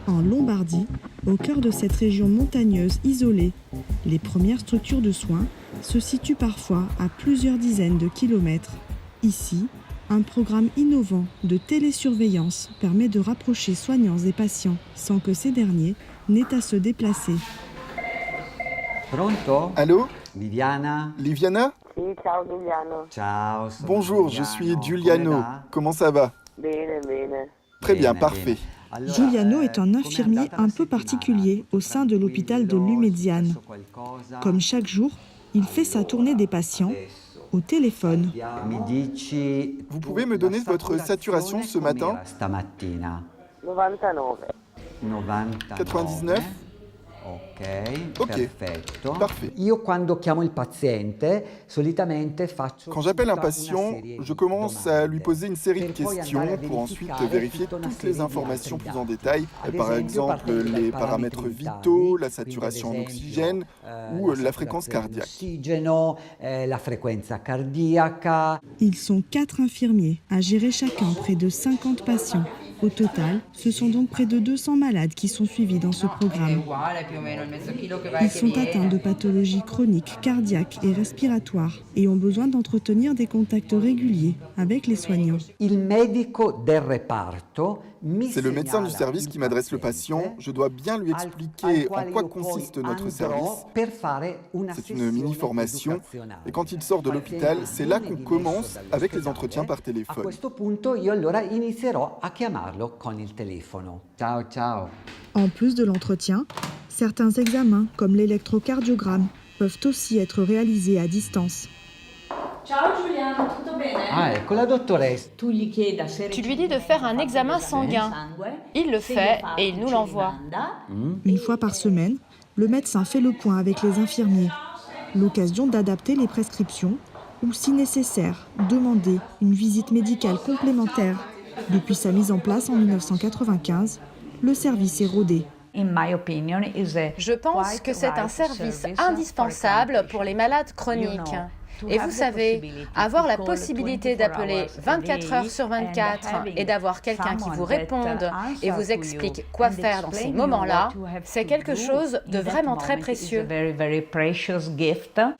En Lombardie, au cœur de cette région montagneuse isolée, les premières structures de soins se situent parfois à plusieurs dizaines de kilomètres. Ici, un programme innovant de télésurveillance permet de rapprocher soignants et patients sans que ces derniers n'aient à se déplacer. Pronto? Allô? Viviana? Liviana? Sì, ciao Giuliano. Ciao, sono Bonjour, je suis Giuliano. Comment ça va? Bene, bene. Très bien, Bene, parfait. bene. Allora, Giuliano est un com'è infirmier andata la un peu settimana? particulier au sein de l'hôpital de Tranquillo? Lumeziane. È successo qualcosa? Comme chaque jour, il fait sa tournée des patients au téléphone. Mi dici Vous pouvez me donner votre saturation ce matin? com'era stamattina? 99. 99? 99? Ok, Ok, perfetto. parfait. Io quando chiamo il paziente, solitamente faccio Quand j'appelle un tutta una patient, serie je di commence à lui domande. poser une série de Per poi questions andare a pour ensuite verificare vérifier tutta una toutes serie les di informations altri plus en dati. détail. Ad Par esempio, exemple, partendo dai les parametri paramètres vitali, vitaux, la quindi saturation ad en esempio, oxygène ou la fréquence saturazione cardiaque. d'ossigeno, la frequenza cardiaca. Ils sont 4 infirmiers à gérer chacun près de 50 patients. Au total, ce sont donc près de 200 malades qui sont suivis dans ce programme. Ils sont atteints de pathologies chroniques, cardiaques et respiratoires et ont besoin d'entretenir des contacts réguliers avec les soignants. Il medico del reparto mi C'est le médecin du segnala service il qui m'adresse le paziente patient. Je dois bien lui al expliquer en quale quoi io poi consiste notre service. andrò per fare una C'est une sessione mini-formation. educazionale. Et quand il sort de l'hôpital, c'est là qu'on commence avec les entretiens par A téléphone. questo punto io allora inizierò a chiamarlo con il telefono. Ciao ciao. En plus de l'entretien, certains examens, comme l'électrocardiogramme, peuvent aussi être réalisés à distance. Ciao Giuliano, tutto bene? Ah, ecco la dottoressa. Tu gli chiedi se Tu lui dis de faire un examen sanguin. Il le fait et il nous l'envoie. Une fois par semaine, le médecin fait le point avec les infirmiers. L'occasion d'adapter les prescriptions ou, si nécessaire, demander une visite médicale complémentaire. Depuis sa mise en place en 1995, le service est rodé. Je pense que c'est un service indispensable pour les malades chroniques. Et vous savez, avoir la possibilité d'appeler 24 heures sur 24 et d'avoir quelqu'un qui vous réponde et vous explique quoi faire dans ces moments-là, c'est quelque chose de vraiment très précieux.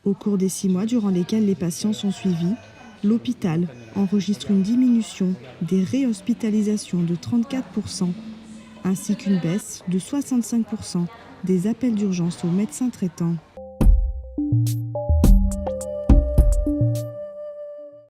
Au cours des 6 mois durant lesquels les patients sont suivis, l'hôpital enregistre une diminution des réhospitalisations de 34%, ainsi qu'une baisse de 65% des appels d'urgence aux médecins traitants.